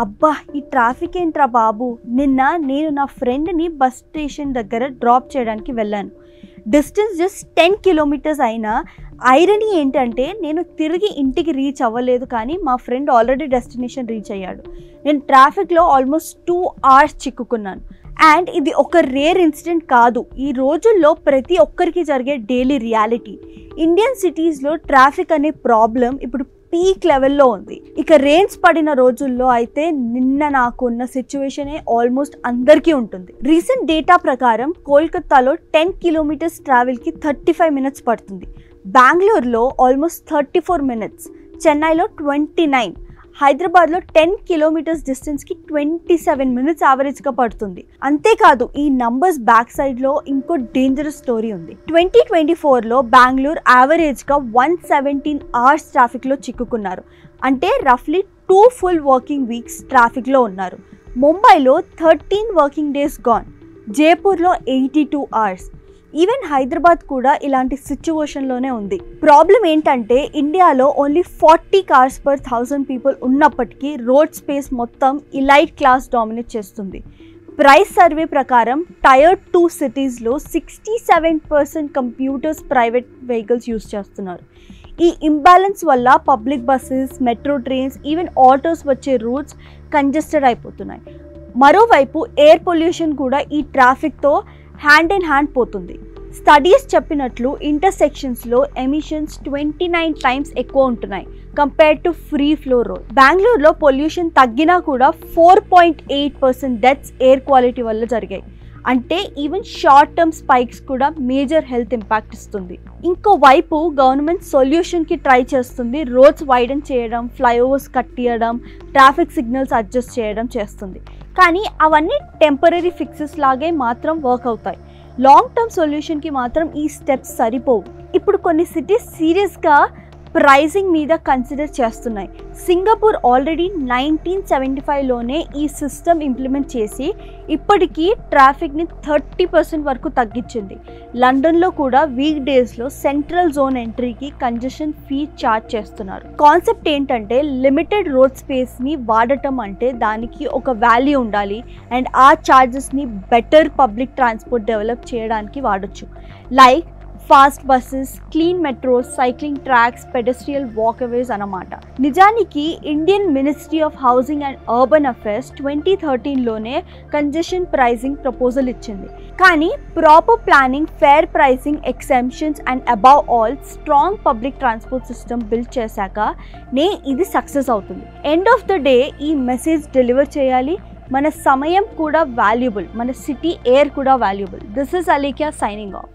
అబ్బా ఈ ట్రాఫిక్ ఏంట్రా బాబు. నిన్న నేను నా ఫ్రెండ్ని బస్ స్టేషన్ దగ్గర డ్రాప్ చేయడానికి వెళ్ళాను. డిస్టెన్స్ జస్ట్ 10 కిలోమీటర్స్ అయినా ఐరనీ ఏంటంటే నేను తిరిగి ఇంటికి రీచ్ అవ్వలేదు, కానీ మా ఫ్రెండ్ ఆల్రెడీ డెస్టినేషన్ రీచ్ అయ్యాడు. నేను ట్రాఫిక్లో ఆల్మోస్ట్ 2 hours చిక్కుకున్నాను. అండ్ ఇది ఒక రేర్ ఇన్సిడెంట్ కాదు, ఈ రోజుల్లో ప్రతి ఒక్కరికి జరిగే డైలీ రియాలిటీ. ఇండియన్ సిటీస్లో ట్రాఫిక్ అనే ప్రాబ్లం ఇప్పుడు పీక్ లెవెల్లో ఉంది. ఇక రెయిన్స్ పడిన రోజుల్లో అయితే నిన్న నాకున్న సిచ్యువేషనే ఆల్మోస్ట్ అందరికీ ఉంటుంది. రీసెంట్ డేటా ప్రకారం కోల్కతాలో 10 కిలోమీటర్స్ ట్రావెల్కి 35 minutes పడుతుంది. బెంగళూరులో ఆల్మోస్ట్ 34 minutes, చెన్నైలో 29, హైదరాబాద్లో 10 kilometers డిస్టెన్స్కి 27 minutes యావరేజ్గా పడుతుంది. అంతేకాదు ఈ నంబర్స్ బ్యాక్ సైడ్లో ఇంకో డేంజరస్ స్టోరీ ఉంది. 2024లో బెంగళూరు యావరేజ్గా 117 hours ట్రాఫిక్లో చిక్కుకున్నారు. అంటే రఫ్లీ 2 full working weeks ట్రాఫిక్లో ఉన్నారు. ముంబైలో 13 working days గాన్, జైపూర్లో 82 hours. ఈవెన్ హైదరాబాద్ కూడా ఇలాంటి సిచ్యువేషన్లోనే ఉంది. ప్రాబ్లం ఏంటంటే ఇండియాలో ఓన్లీ 40 cars per 1000 people ఉన్నప్పటికీ రోడ్ స్పేస్ మొత్తం ఇలైట్ క్లాస్ డామినేట్ చేస్తుంది. ప్రైస్ సర్వే ప్రకారం Tier 2 సిటీస్లో 67% కంప్యూటర్స్ ప్రైవేట్ వెహికల్స్ యూజ్ చేస్తున్నారు. ఈ ఇంబ్యాలెన్స్ వల్ల public buses, metro trains, even autos వచ్చే రూట్స్ కంజెస్టెడ్ అయిపోతున్నాయి. మరోవైపు ఎయిర్ పొల్యూషన్ కూడా ఈ ట్రాఫిక్తో హ్యాండ్ ఇన్ హ్యాండ్ పోతుంది. స్టడీస్ చెప్పినట్లు ఇంటర్సెక్షన్స్లో ఎమిషన్స్ 29 times ఎక్కువ ఉంటున్నాయి compare to free flow road. బెంగళూరులో పొల్యూషన్ తగ్గినా కూడా 4.8% డెత్స్ ఎయిర్ క్వాలిటీ వల్ల జరిగాయి. అంటే ఈవెన్ షార్ట్ టర్మ్ స్పైక్స్ కూడా మేజర్ హెల్త్ ఇంపాక్ట్ ఇస్తుంది. ఇంకోవైపు గవర్నమెంట్ సొల్యూషన్కి ట్రై చేస్తుంది. రోడ్స్ వైడన్ చేయడం, ఫ్లైఓవర్స్ కట్టియడం, ట్రాఫిక్ సిగ్నల్స్ అడ్జస్ట్ చేయడం చేస్తుంది. కానీ అవన్నీ టెంపరీ ఫిక్సెస్ లాగే మాత్రం వర్క్ అవుతాయి. లాంగ్ టర్మ్ సొల్యూషన్కి మాత్రం ఈ స్టెప్స్ సరిపోవు. ఇప్పుడు కొన్ని సిటీస్ సీరియస్గా ప్రైజింగ్ మీద కన్సిడర్ చేస్తున్నాయి. సింగపూర్ ఆల్రెడీ 1975లోనే ఈ సిస్టమ్ ఇంప్లిమెంట్ చేసి ఇప్పటికీ ట్రాఫిక్ని 30% వరకు తగ్గించింది. లండన్లో కూడా వీక్ డేస్లో సెంట్రల్ జోన్ ఎంట్రీకి కంజెషన్ ఫీ ఛార్జ్ చేస్తున్నారు. కాన్సెప్ట్ ఏంటంటే లిమిటెడ్ రోడ్ స్పేస్ని వాడటం అంటే దానికి ఒక వాల్యూ ఉండాలి అండ్ ఆ ఛార్జెస్ని బెటర్ పబ్లిక్ ట్రాన్స్పోర్ట్ డెవలప్ చేయడానికి వాడచ్చు. Like fast buses, clean metros, cycling tracks, pedestrian walkways అన్నమాట. నిజానికి Indian ministry of housing and urban affairs 2013లోనే కంజెషన్ ప్రైజింగ్ ప్రపోజల్ ఇచ్చింది. కానీ proper planning, fair pricing, exemptions and above all strong public transport system build చేశాకనే ఇది success అవుతుంది. End of the day ఈ message deliver చేయాలి. మన సమయం కూడా వాల్యుబుల్, మన సిటీ ఎయిర్ కూడా వాల్యుబుల్. దిస్ ఇస్ అలీకియా సైనింగ్ ఆఫ్.